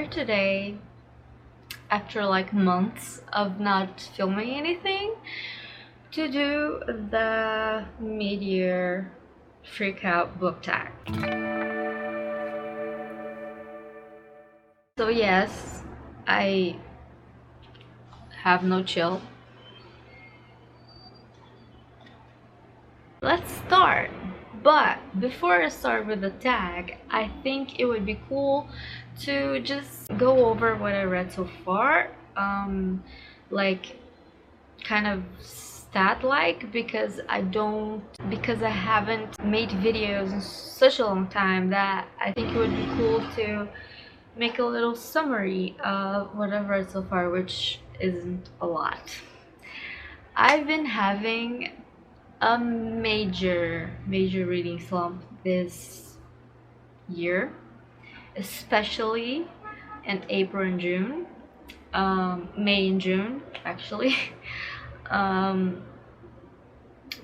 here today after like months of not filming anything to do the mid-year freakout book tag. So yes, I have no chill. Let's start. But before I start with the tag, I think it would be cool to just go over what I read so far, like kind of stat-like, because I haven't made videos in such a long time that I think it would be cool to make a little summary of what I've read so far, which isn't a lot. I've been having a major reading slump this year, especially in April and June, May and June actually. I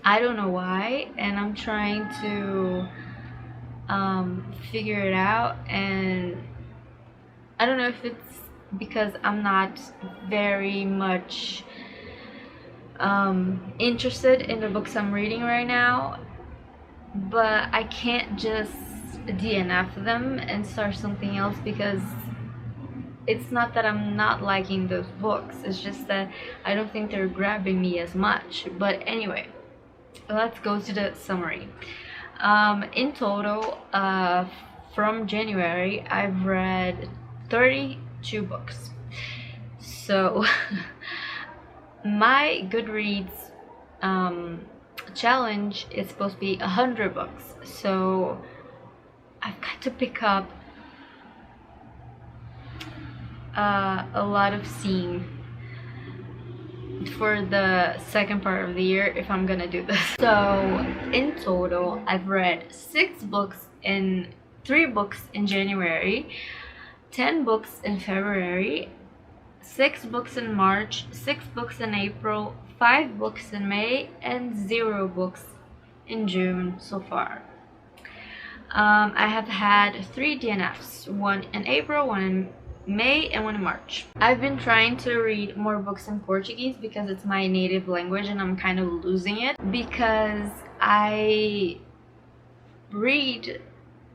don't know why, and I'm trying to figure it out, and I don't know if it's because I'm not very much interested in the books I'm reading right now, but I can't just DNF them and start something else, because it's not that I'm not liking those books, it's just that I don't think they're grabbing me as much. But anyway, let's go to the summary. In total, from January, I've read 32 books. So my Goodreads challenge is supposed to be 100 books, so I've got to pick up a lot of scene for the second part of the year if I'm gonna do this. So in total, I've read 3 books in January, 10 books in February, 6 books in March, 6 books in April, 5 books in May, and 0 books in June so far. I have had 3 DNFs, 1 in April, 1 in May, and 1 in March. I've been trying to read more books in Portuguese because it's my native language, and I'm kind of losing it because I read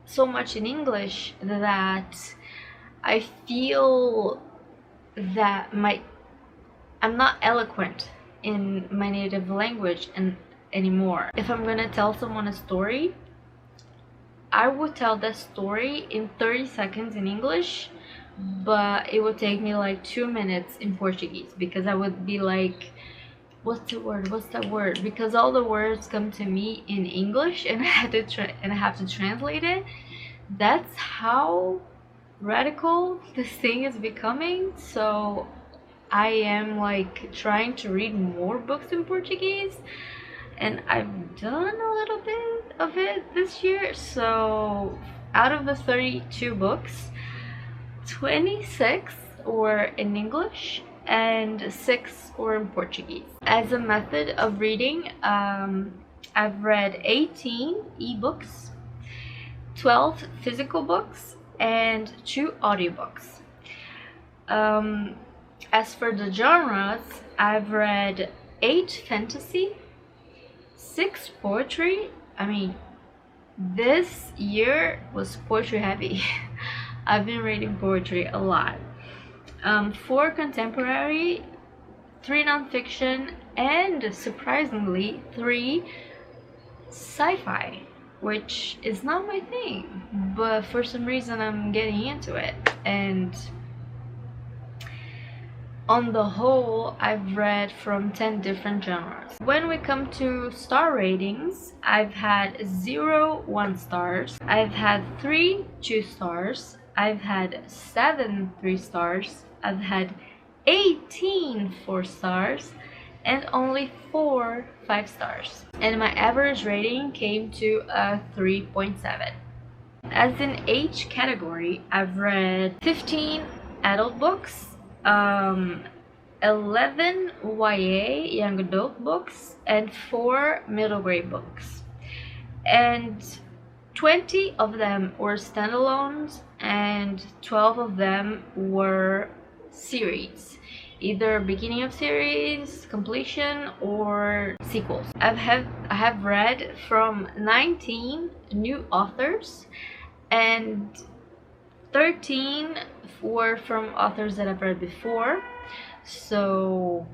so much in English that I feel that I'm not eloquent in my native language anymore. If I'm gonna tell someone a story, I would tell that story in 30 seconds in English, but it would take me like 2 minutes in Portuguese, because I would be like, what's that word, because all the words come to me in English and I have to translate it. That's how radical this thing is becoming. So I am like trying to read more books in Portuguese, and I've done a little bit of it this year. So out of the 32 books, 26 were in English and 6 were in Portuguese. As a method of reading, I've read 18 ebooks, 12 physical books, and 2 audiobooks. As for the genres, I've read 8 fantasy, 6 poetry. I mean, this year was poetry heavy. I've been reading poetry a lot. 4 contemporary, 3 nonfiction, and surprisingly 3 sci-fi, which is not my thing, but for some reason I'm getting into it. And on the whole, I've read from 10 different genres. When we come to star ratings, I've had 0 1 stars, I've had 3 2 stars, I've had 7 3 stars, I've had 18 4 stars, and only 4 5 stars. And my average rating came to a 3.7. As in age category, I've read 15 adult books, 11 YA young adult books, and 4 middle grade books. And 20 of them were standalones and 12 of them were series, either beginning of series, completion, or sequels. I have read from 19 new authors, and 13 were from authors that I've read before, so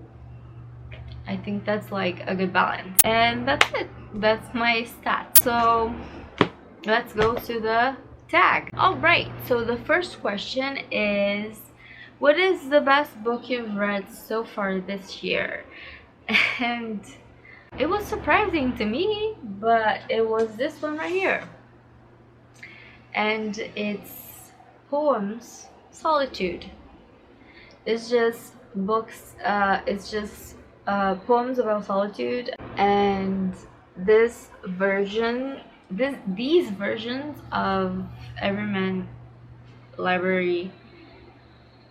I think that's like a good balance. And that's it. That's my stats. So let's go to the tag. Alright, so the first question is, what is the best book you've read so far this year? And it was surprising to me, but it was this one right here. And it's Poems, Solitude. It's just books, poems about solitude. And this version, these versions of Everyman Library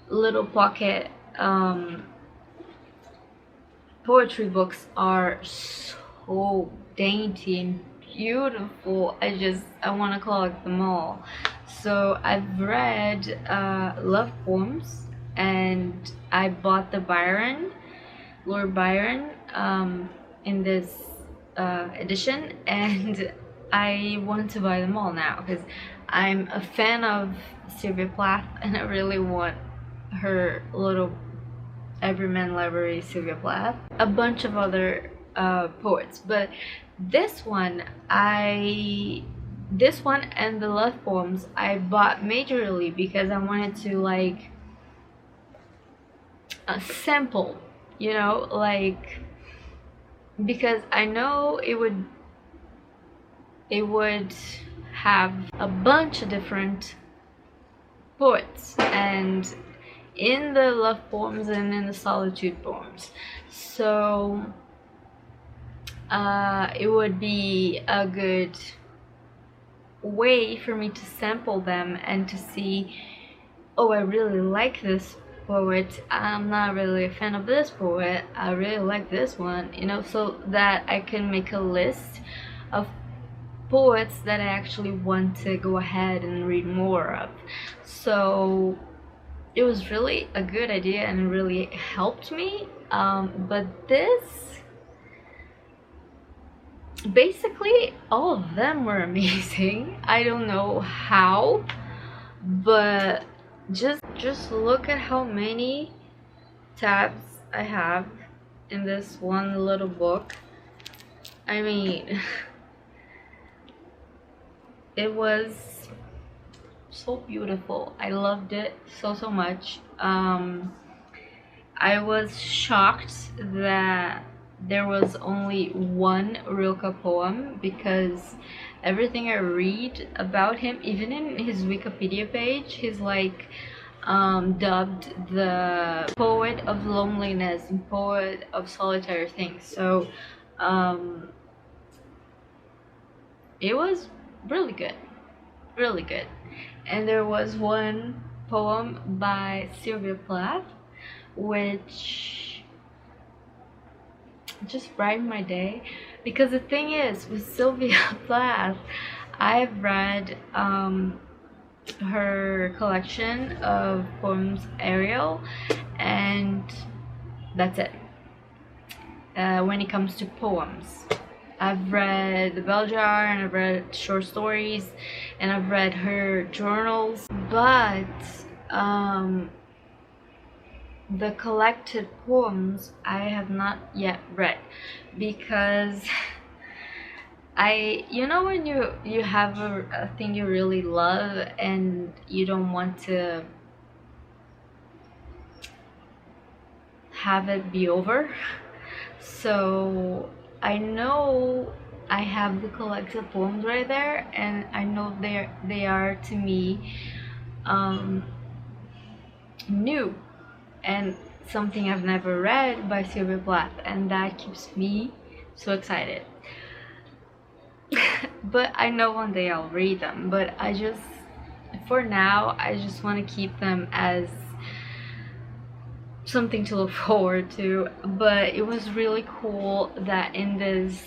little pocket poetry books are so dainty and beautiful. I want to collect them all. So I've read love poems, and I bought the Lord Byron in this edition, and I want to buy them all now because I'm a fan of Sylvia Plath, and I really want her little Everyman Library Sylvia Plath, a bunch of other poets, but this one and the love poems I bought majorly because I wanted to like sample, you know, like, because I know it would have a bunch of different poets, and in the love poems and in the solitude poems, so it would be a good way for me to sample them and to see, oh, I really like this poet, I'm not really a fan of this poet, I really like this one, you know, so that I can make a list of poets that I actually want to go ahead and read more of. So it was really a good idea and it really helped me. But this, basically all of them were amazing. I don't know how, but just look at how many tabs I have in this one little book. I mean, it was so beautiful. I loved it so much. I was shocked that there was only one Rilke poem, because everything I read about him, even in his Wikipedia page, he's like dubbed the poet of loneliness and poet of solitary things. So it was really good, really good. And there was one poem by Sylvia Plath which just brightened my day, because the thing is with Sylvia Plath, I've read her collection of poems, Ariel, and that's it. When it comes to poems, I've read The Bell Jar, and I've read short stories, and I've read her journals, but the collected poems I have not yet read, because you know when you have a thing you really love and you don't want to have it be over. So I know I have the collected poems right there, and I know they are to me new and something I've never read by Sylvia Plath, and that keeps me so excited. But I know one day I'll read them, but for now I just want to keep them as something to look forward to. But it was really cool that in this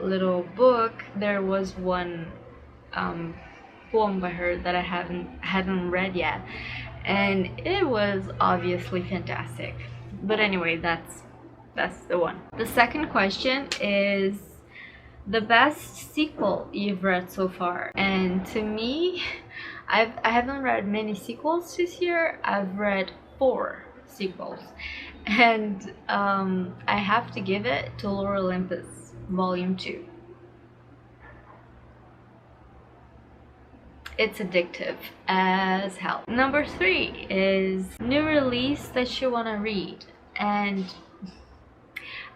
little book there was one poem by her that I hadn't read yet, and it was obviously fantastic. But anyway, that's the one. The second question is the best sequel you've read so far. And to me, I haven't read many sequels this year. I've read 4 sequels, and I have to give it to Lore Olympus Volume 2. It's addictive as hell. Number 3 is new release that you want to read. And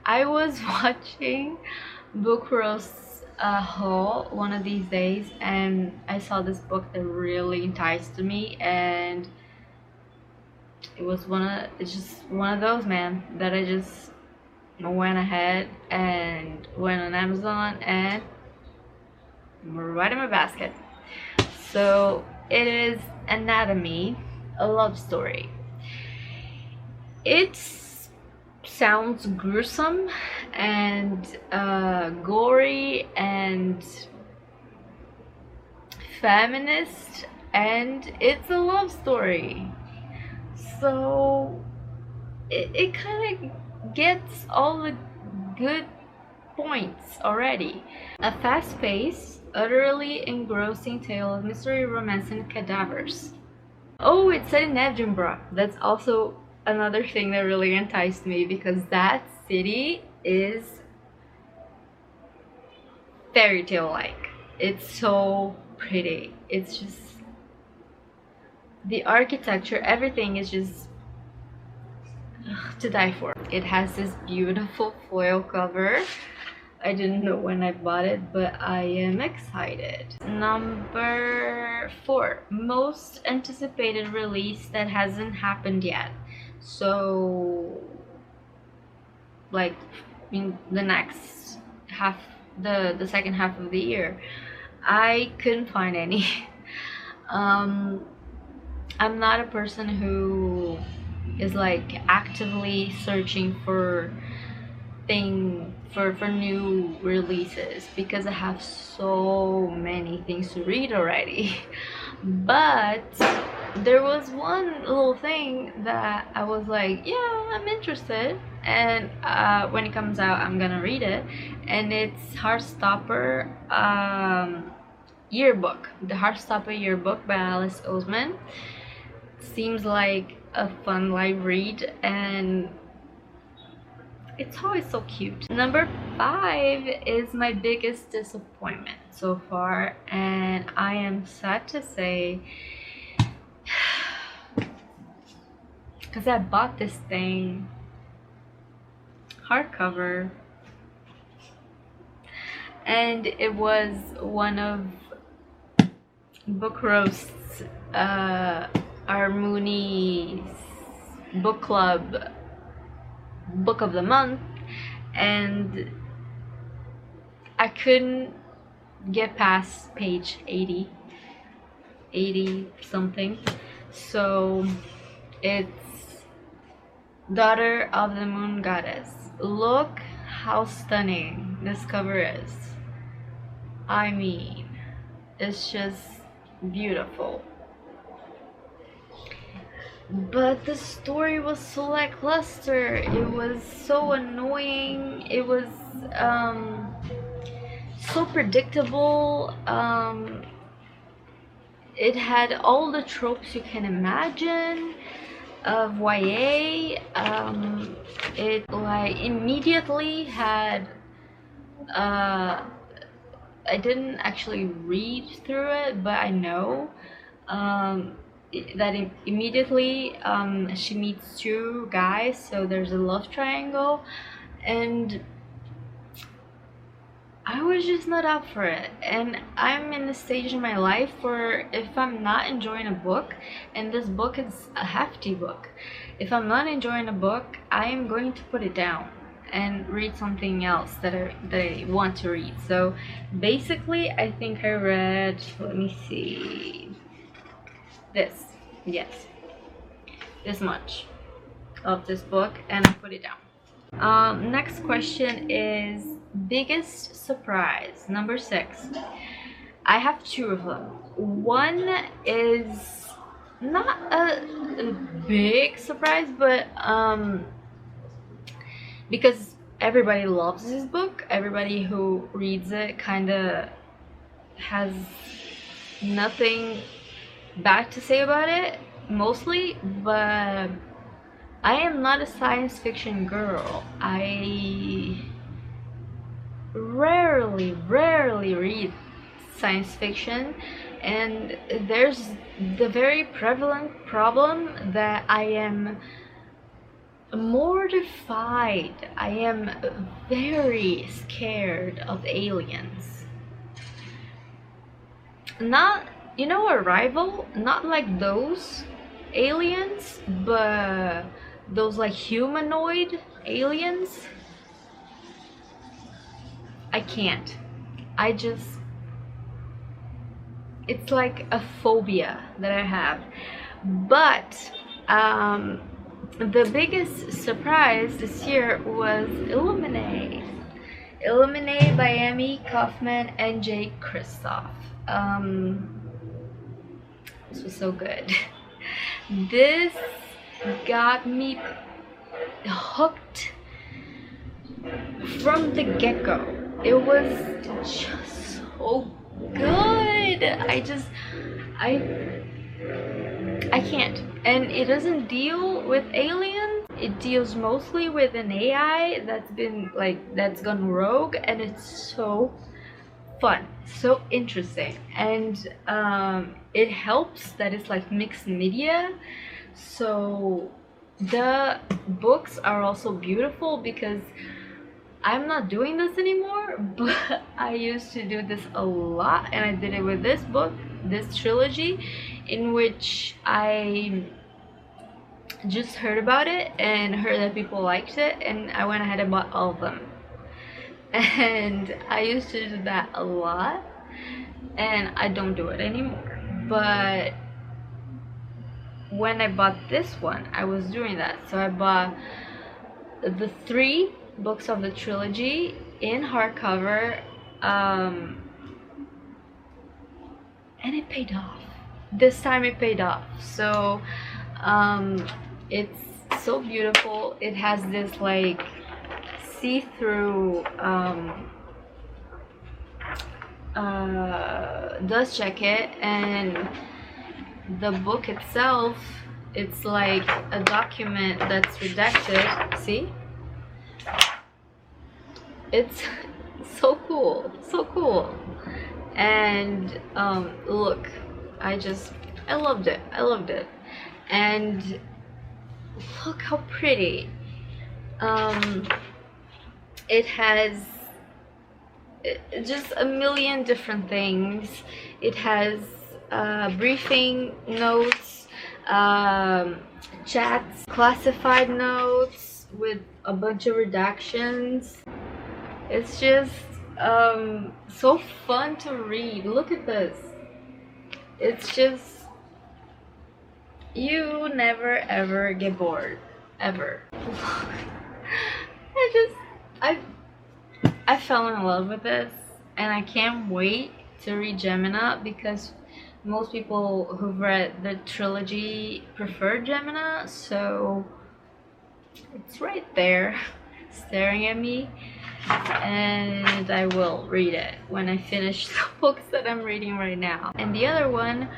I was watching Book Roast haul one of these days, and I saw this book that really enticed me, and it's just one of those, man, that I just went ahead and went on Amazon and right in my basket. So it is Anatomy, a love story. It sounds gruesome and gory and feminist, and it's a love story. So it kind of gets all the good points already. A fast-paced, utterly engrossing tale of mystery, romance, and cadavers. Oh, it's set in Edinburgh. That's also another thing that really enticed me, because that city is fairy tale like. It's so pretty. It's just the architecture, everything is just to die for. It has this beautiful foil cover. I didn't know when I bought it, but I am excited. Number 4, most anticipated release that hasn't happened yet. So like in the next half, the second half of the year, I couldn't find any. I'm not a person who is like actively searching for new releases, because I have so many things to read already. But there was one little thing that I was like, yeah, I'm interested, and when it comes out I'm gonna read it, and it's Heartstopper Yearbook, the Heartstopper Yearbook by Alice Oseman. Seems like a fun light read, and it's always so cute. Number 5 is my biggest disappointment so far, and I am sad to say, because I bought this thing hardcover, and it was one of Book Roast's Armoni's book club book of the month, and I couldn't get past page 80 something. So it's Daughter of the Moon Goddess. Look how stunning this cover is. I mean, it's just beautiful. But the story was so lackluster. It was so annoying. It was so predictable. It had all the tropes you can imagine of YA. It like immediately had I didn't actually read through it, but I know that immediately she meets 2 guys, so there's a love triangle, and I was just not up for it. And I'm in a stage in my life where if I'm not enjoying a book, and this book is a hefty book, if I'm not enjoying a book, I am going to put it down and read something else that I want to read. So basically I think I read, let me see, this much of this book, and I put it down. Next question is biggest surprise. Number 6, I have two of them. One is not a big surprise, but because everybody loves this book, everybody who reads it kind of has nothing bad to say about it, mostly. But I am not a science fiction girl. I rarely read science fiction, and there's the very prevalent problem that I am mortified. I am very scared of aliens. Not, you know, Arrival, not like those aliens, but those like humanoid aliens. I can't. I just, it's like a phobia that I have. But the biggest surprise this year was Illuminae. Illuminae by Amy Kaufman and Jake Kristoff. This was so good. This got me hooked from the get-go. It was just so good. I can't. And it doesn't deal with aliens. It deals mostly with an AI that's gone rogue, and it's so fun, so interesting. And it helps that it's like mixed media, so the books are also beautiful, because I'm not doing this anymore, but I used to do this a lot, and I did it with this book, this trilogy, in which I just heard about it and heard that people liked it, and I went ahead and bought all of them. And I used to do that a lot, and I don't do it anymore. But when I bought this one, I was doing that. So I bought the 3 books of the trilogy in hardcover, and it paid off. This time it paid off. So it's so beautiful. It has this like see-through dust jacket, and the book itself, it's like a document that's redacted. See, it's so cool, so cool. And look, I loved it. And look how pretty. It has just a million different things. It has briefing notes, chats, classified notes with a bunch of redactions. It's just so fun to read. Look at this. It's just, you never ever get bored, ever. I fell in love with this, and I can't wait to read Gemina, because most people who've read the trilogy prefer Gemina, so it's right there staring at me, and I will read it when I finish the books that I'm reading right now. And the other one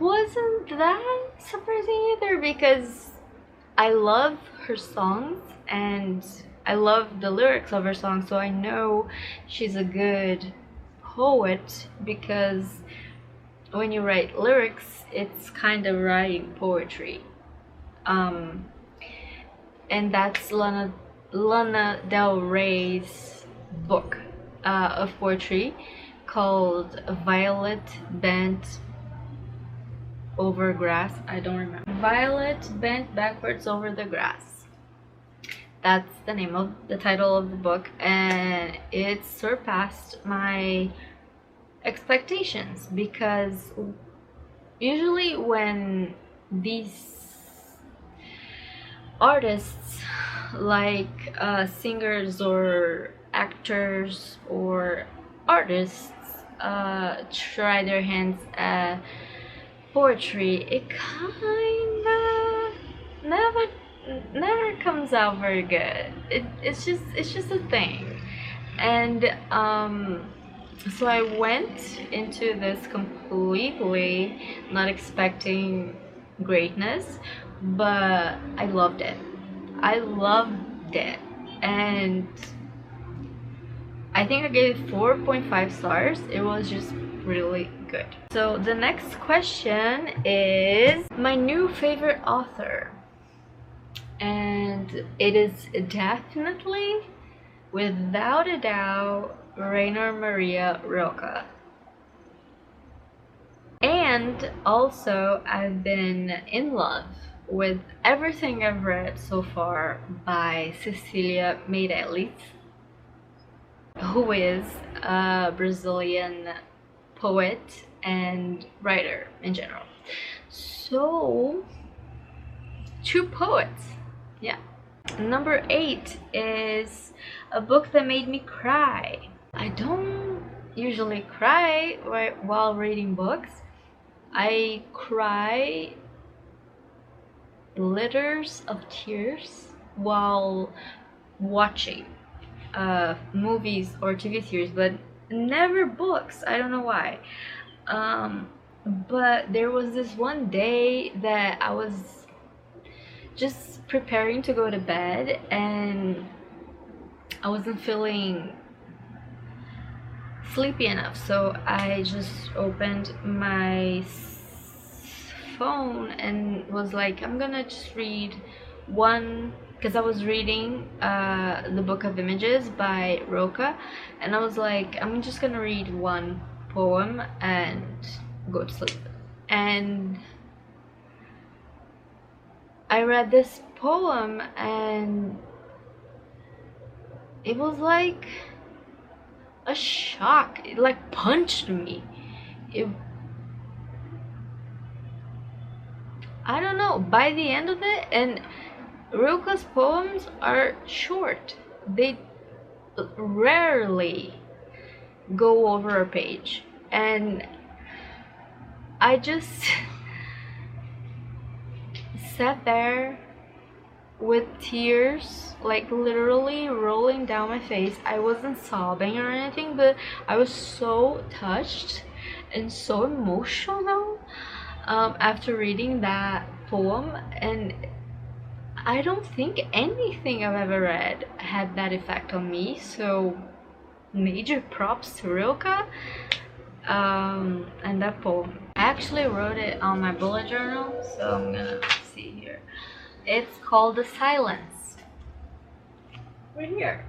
wasn't that surprising either, because I love her songs and I love the lyrics of her songs, so I know she's a good poet, because when you write lyrics, it's kind of writing poetry. And that's Lana Del Rey's book of poetry called Violet Bent Over Grass. I don't remember. Violet Bent Backwards Over the Grass. That's the name of the title of the book, and it surpassed my expectations, because usually when these artists, like singers or actors or artists, try their hands at poetry, it kinda never comes out very good. It's just a thing. And so I went into this completely not expecting greatness, but I loved it. I loved it, and I think I gave it 4.5 stars. It was just really good. So the next question is my new favorite author, and it is definitely, without a doubt, Rainer Maria Rilke. And also, I've been in love with everything I've read so far by Cecilia Meirelles, who is a Brazilian poet and writer in general. So, 2 poets, yeah. Number 8 is a book that made me cry. I don't usually cry while reading books. I cry litters of tears while watching movies or TV series, but never books. I don't know why. But there was this one day that I was just preparing to go to bed and I wasn't feeling sleepy enough, so I just opened my phone and was like, I'm gonna just read one, because I was reading the Book of Images by Rilke, and I was like, I'm just gonna read one poem and go to sleep. And I read this poem and it was like a shock. It like punched me. I don't know, by the end of it, and Rilke's poems are short. They rarely go over a page, and I just sat there with tears like literally rolling down my face. I wasn't sobbing or anything, but I was so touched and so emotional after reading that poem, and I don't think anything I've ever read had that effect on me, so major props to Rilke and that poem. I actually wrote it on my bullet journal, so I'm gonna see here. It's called The Silence. Right here.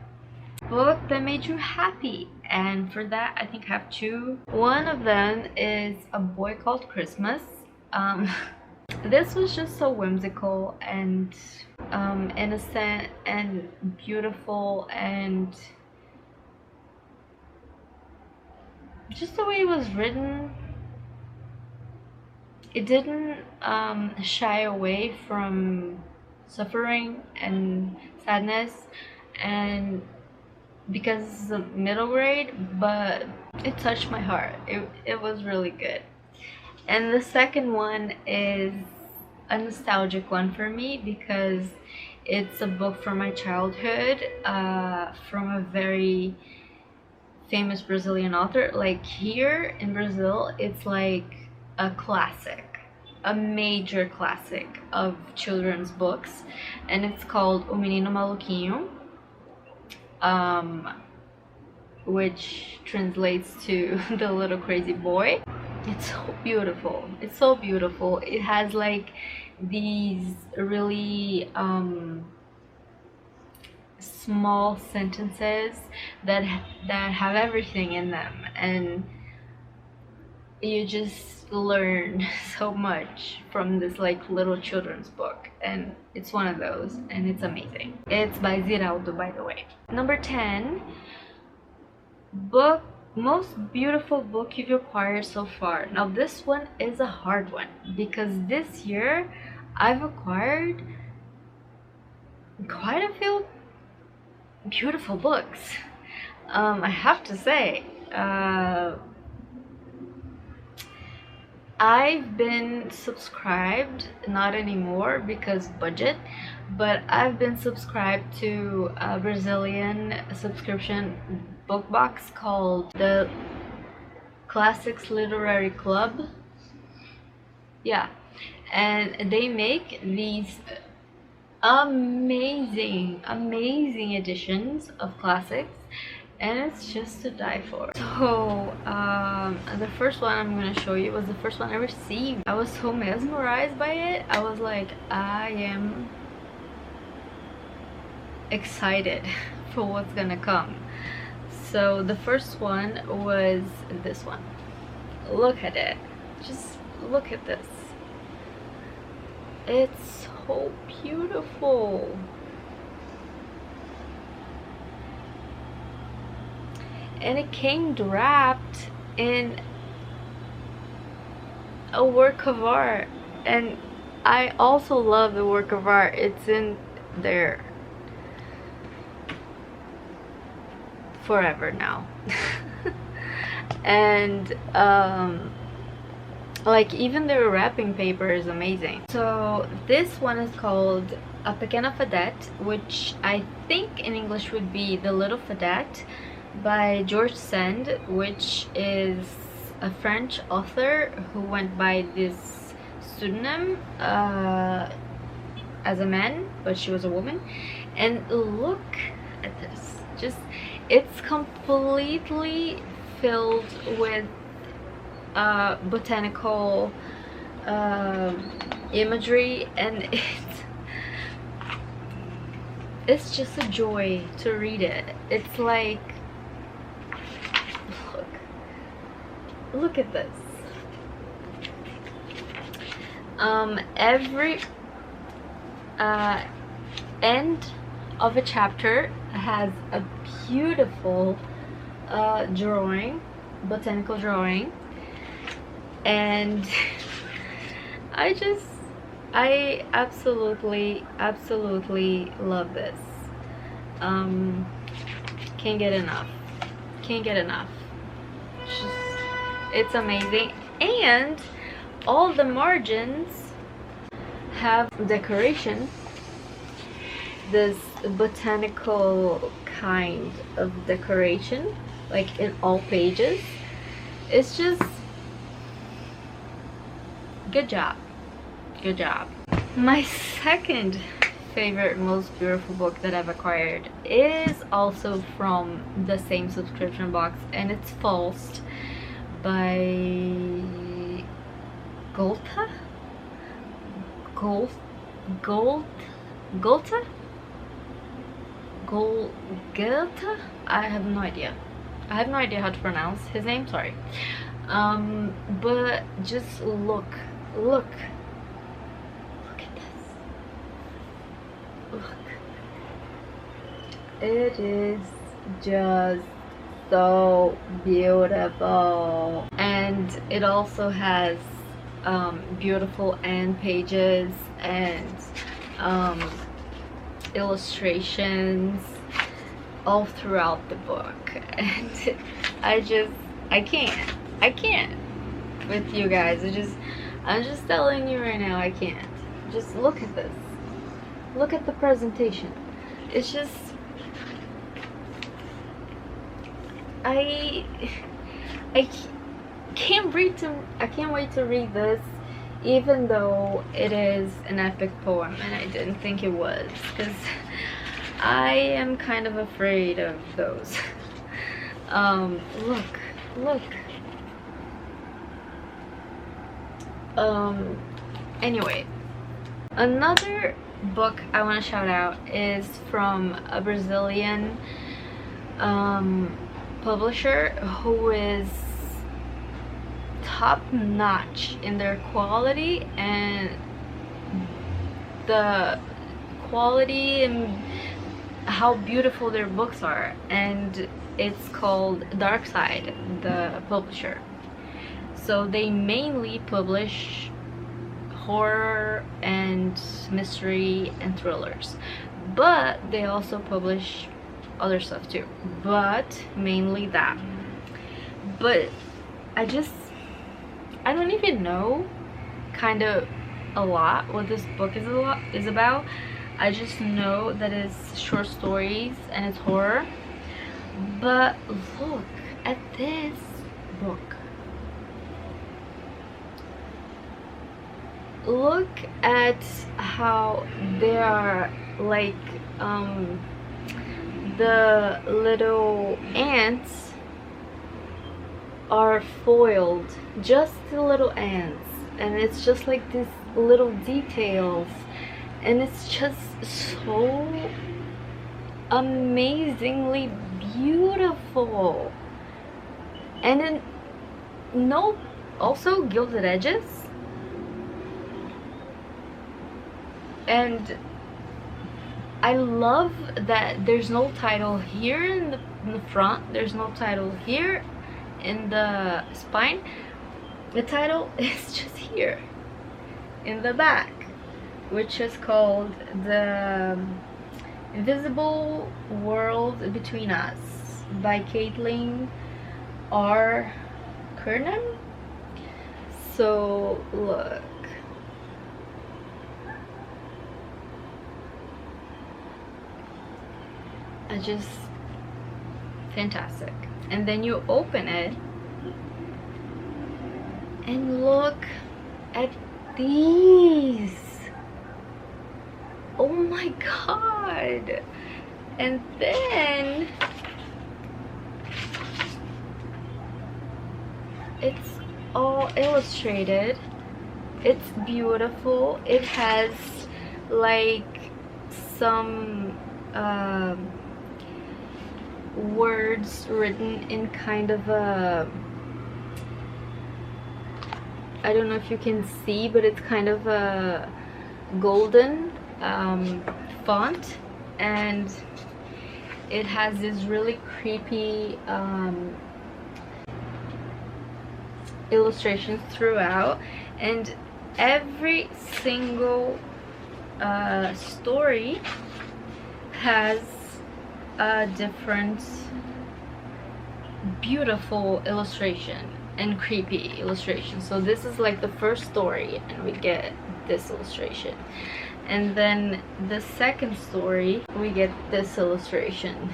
Book that made you happy, and for that I think I have 2. One of them is A Boy Called Christmas. This was just so whimsical and innocent and beautiful, and just the way it was written, it didn't shy away from suffering and sadness, and because it's a middle grade, but it touched my heart. It was really good. And the second one is a nostalgic one for me because it's a book from my childhood, from a very famous Brazilian author. Like here in Brazil, it's like a classic, a major classic of children's books, and it's called O Menino Maluquinho, which translates to The Little Crazy Boy. It's so beautiful. It's so beautiful. It has like these really small sentences that have everything in them, and you just learn so much from this like little children's book, and it's one of those, and it's amazing. It's by Ziraldo, by the way. Number 10, book, most beautiful book you've acquired so far. Now this one is a hard one because this year I've acquired quite a few beautiful books. I have to say, I've been subscribed, not anymore because budget, but I've been subscribed to a Brazilian subscription book box called the Classics Literary Club. Yeah, and they make these amazing editions of classics, and it's just to die for. So the first one I'm gonna show you was the first one I received. I was so mesmerized by it. I was like, I am excited for what's gonna come. So the first one was this one. Look at it. Just look at this. It's so beautiful. And it came wrapped in a work of art, and I also love the work of art. It's in there forever now. And like even their wrapping paper is amazing. So this one is called A Pequena Fadette, which I think in English would be The Little Fadette, by George Sand, which is a French author who went by this pseudonym as a man, but she was a woman. And look at this. Just, it's completely filled with botanical imagery, and it's just a joy to read it. It's like, look at this. Every end of a chapter has a beautiful drawing, botanical drawing, and I absolutely love this. Can't get enough. It's amazing. And all the margins have decoration, this botanical kind of decoration, like in all pages. It's just good job. My second favorite, most beautiful book that I've acquired is also from the same subscription box, and it's False by Golta? I have no idea. How to pronounce his name, sorry. But just look at this. Look. It is just so beautiful, and it also has beautiful end pages and illustrations all throughout the book, and I can't with you guys. I'm just telling you right now, I can't. Just look at this. Look at the presentation. It's just, I can't wait to read this, even though it is an epic poem, and I didn't think it was, because I am kind of afraid of those. Look. Anyway, another book I want to shout out is from a Brazilian publisher who is top-notch in their quality, and the quality and how beautiful their books are, and it's called Dark Side, the publisher. So they mainly publish horror and mystery and thrillers, but they also publish other stuff too, but mainly that. But I don't even know kind of a lot what this book is about. I just know that it's short stories and it's horror. But look at this book. Look at how they are like the little ants are foiled, just the little ants, and it's just like these little details, and it's just so amazingly beautiful. And then no, also gilded edges. And I love that there's no title here in the front, there's no title here in the spine. The title is just here in the back, which is called The Invisible World Between Us by Caitlin R. Kernan. So look, just fantastic. And then you open it and look at these. Oh my god. And then it's all illustrated. It's beautiful. It has like some words written in kind of a, I don't know if you can see, but it's kind of a golden font, and it has this really creepy illustrations throughout, and every single story has a different beautiful illustration and creepy illustration. So this is like the first story, and we get this illustration, and then the second story we get this illustration,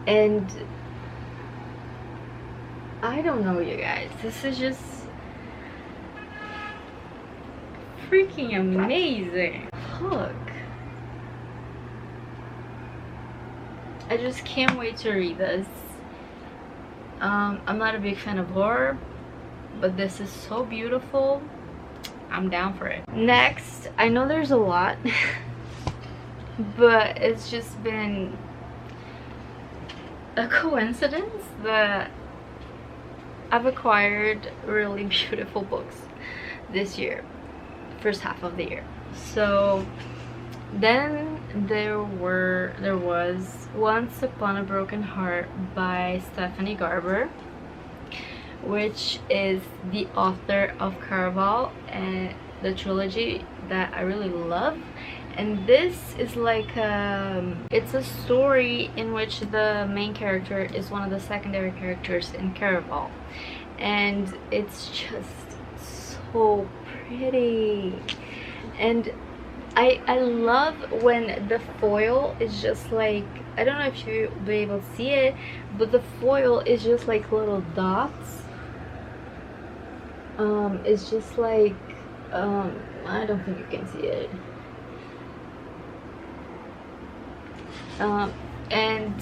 and I don't know, you guys, this is just freaking amazing. Look, I just can't wait to read this. I'm not a big fan of horror, but this is so beautiful. I'm down for it. Next, I know there's a lot, but it's just been a coincidence that I've acquired really beautiful books this year, first half of the year. So then there was Once Upon a Broken Heart by Stephanie Garber, which is the author of Caraval and the trilogy that I really love. And this is like it's a story in which the main character is one of the secondary characters in Caraval, and it's just so pretty. And I love when the foil is just like, I don't know if you'll be able to see it, but the foil is just like little dots. It's just like, I don't think you can see it. And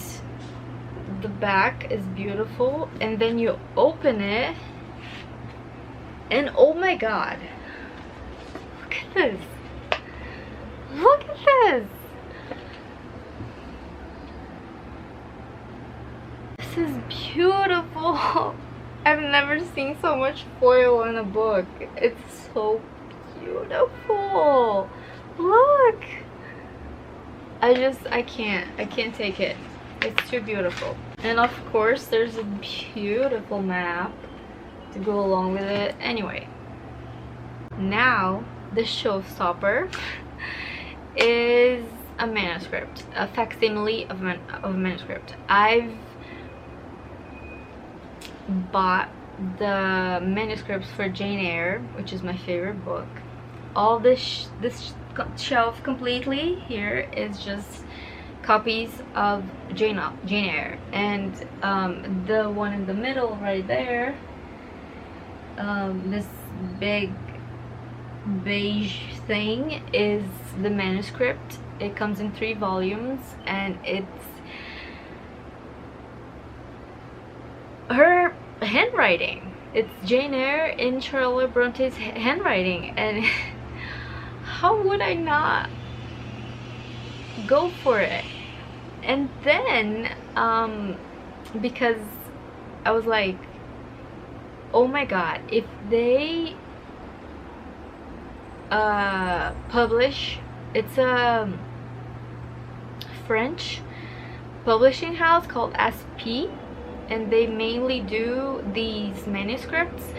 the back is beautiful, and then you open it, and oh my god, look at this. Look at this! This is beautiful! I've never seen so much foil in a book. It's so beautiful! Look! I can't take it. It's too beautiful. And of course, there's a beautiful map to go along with it. Anyway, now the showstopper is a manuscript, a facsimile of a manuscript. I've bought the manuscripts for Jane Eyre, which is my favorite book. All this shelf completely here is just copies of Jane Eyre, and the one in the middle right there, this big beige thing, is the manuscript. It comes in 3 volumes, and it's her handwriting. It's Jane Eyre in Charlotte Bronte's handwriting, and how would I not go for it? And then because I was like, oh my god, if they publish, it's a French publishing house called SP, and they mainly do these manuscripts,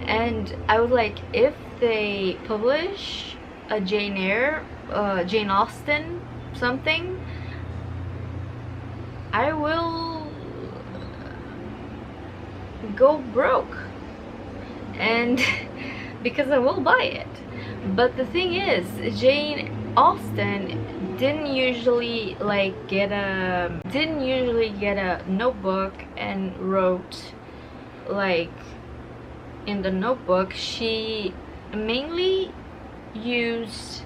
and I was like, if they publish a Jane Eyre, Jane Austen something, I will go broke, and because I will buy it. But the thing is, Jane Austen didn't usually get a notebook and wrote in the notebook. She mainly used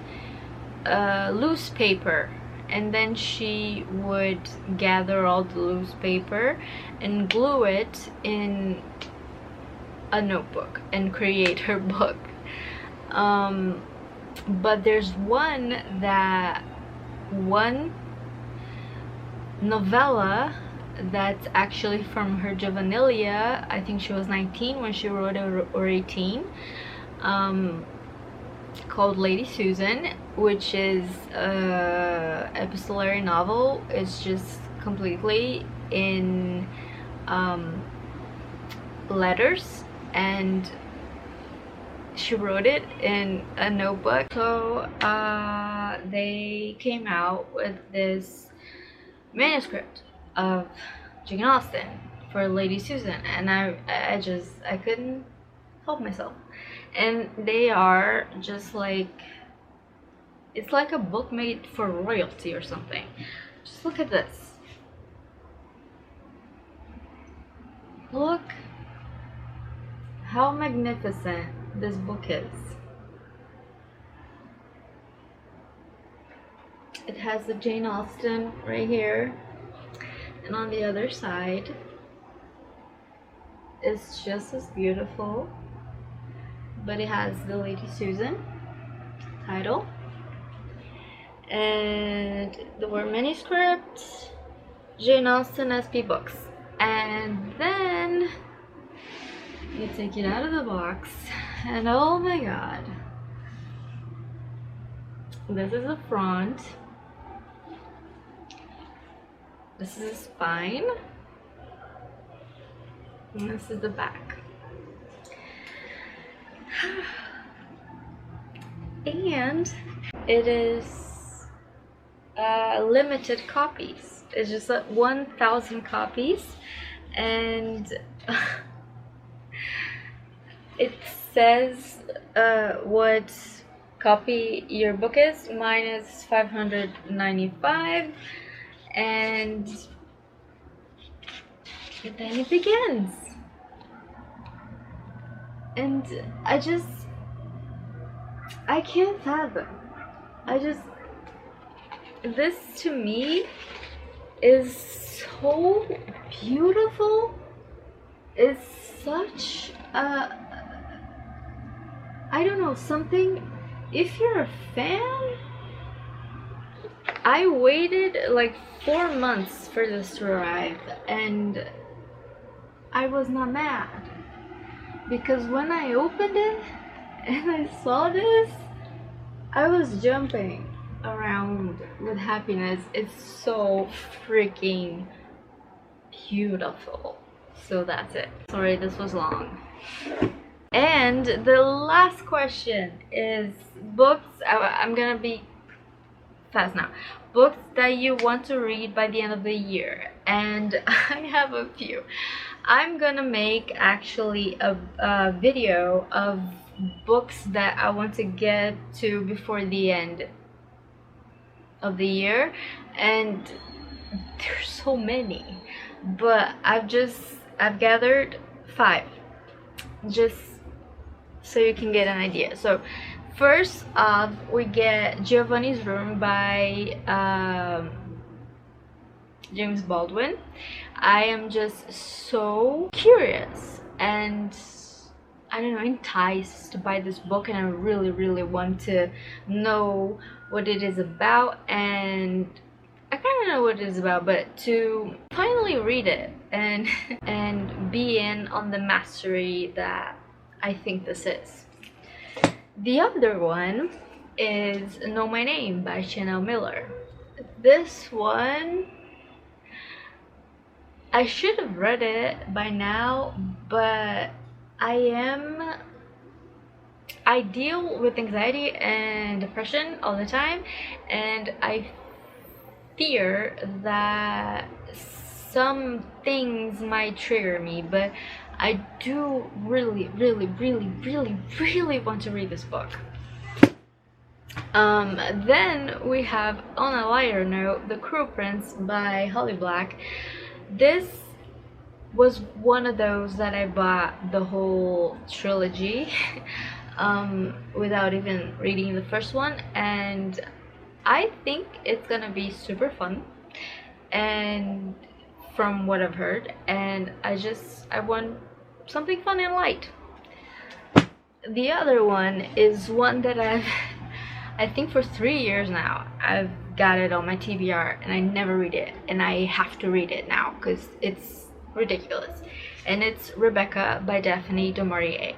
loose paper, and then she would gather all the loose paper and glue it in a notebook and create her book. But there's one novella that's actually from her juvenilia. I think she was 19 when she wrote it, or 18, called Lady Susan, which is a epistolary novel. It's just completely in letters, and she wrote it in a notebook. So they came out with this manuscript of Jane Austen for Lady Susan, and I couldn't help myself. And they are just it's like a book made for royalty or something. Just look at this. Look how magnificent this book is. It has the Jane Austen right here, and on the other side it's just as beautiful, but it has the Lady Susan title, and the word manuscript, Jane Austen SP Books. And then you take it out of the box, and oh my god, this is the front, this is the spine, and this is the back. And it is limited copies. It's just 1,000 copies, and it says what copy your book is. Mine is 595, and then it begins. And I can't fathom. This to me is so beautiful. It's such a, I don't know, something. If you're a fan, I waited like 4 months for this to arrive, and I was not mad, because when I opened it and I saw this, I was jumping around with happiness. It's so freaking beautiful. So that's it. Sorry, this was long. And the last question is books. I'm gonna be fast now. Books that you want to read by the end of the year. and I have a few. I'm gonna make actually a video of books that I want to get to before the end of the year, and there's so many, but I've gathered 5 just so you can get an idea. So first off, we get Giovanni's Room by James Baldwin. I am just so curious and, I don't know, enticed by this book, and I really want to know what it is about. And I kind of know what it is about, but to finally read it and and be in on the mastery that I think this is. The other one is Know My Name by Chanel Miller. This one, I should have read it by now, but I deal with anxiety and depression all the time, and I fear that some things might trigger me, but I do really want to read this book. Then we have, on a lighter note, The Cruel Prince by Holly Black. This was one of those that I bought the whole trilogy without even reading the first one, and I think it's gonna be super fun, and from what I've heard, and I want something fun and light. The other one is one that I think for 3 years now I've got it on my TBR and I never read it, and I have to read it now because it's ridiculous, and it's Rebecca by Daphne du Maurier.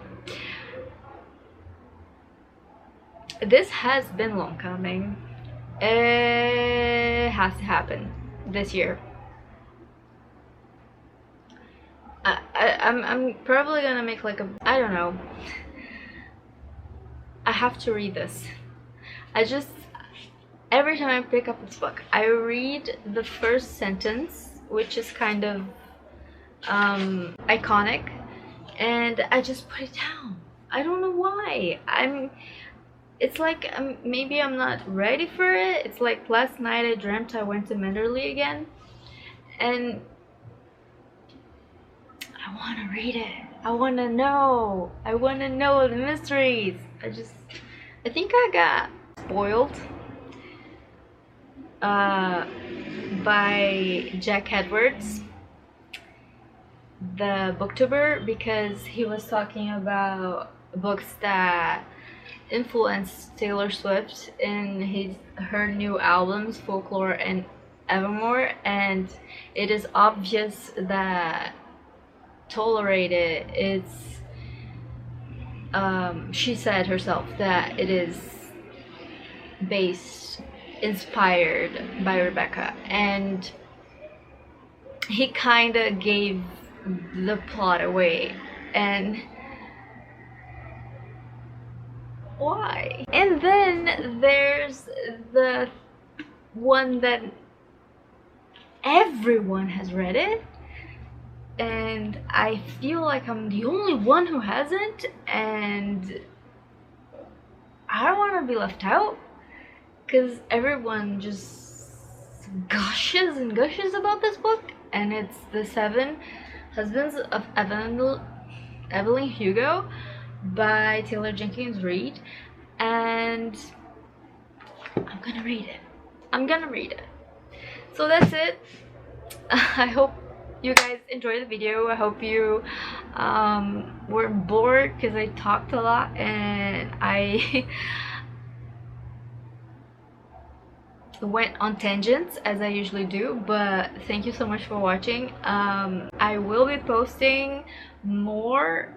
This has been long coming. It has to happen this year. I'm probably gonna make like a, I don't know, I have to read this. Every time I pick up this book, I read the first sentence, which is kind of iconic, and I just put it down. I don't know why. It's like maybe I'm not ready for it. It's like last night I dreamt I went to Menderley again, and I want to read it. I want to know the mysteries. I think I got spoiled by Jack Edwards, the booktuber, because he was talking about books that influenced Taylor Swift in her new albums, Folklore and Evermore, and it is obvious that Tolerated is, she said herself that it is inspired by Rebecca, and he kind of gave the plot away, and why? And then there's the one that everyone has read it, and I feel like I'm the only one who hasn't, and I don't want to be left out because everyone just gushes and gushes about this book, and it's The 7 Husbands of Evelyn Hugo by Taylor Jenkins Reid, and I'm gonna read it. So that's it. I hope you guys enjoyed the video. I hope you weren't bored because I talked a lot and I went on tangents as I usually do, but thank you so much for watching. I will be posting more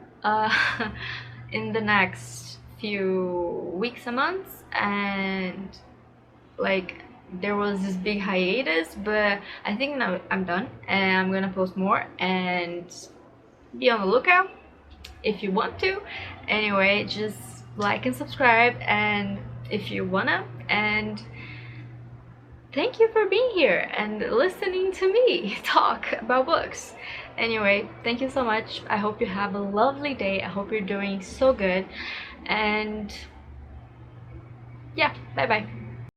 in the next few weeks and months, and like there was this big hiatus, but I think now I'm done and I'm gonna post more, and be on the lookout if you want to. Anyway, just like and subscribe and if you wanna, and thank you for being here and listening to me talk about books. Anyway, thank you so much. I hope you have a lovely day. I hope you're doing so good, and yeah, bye bye.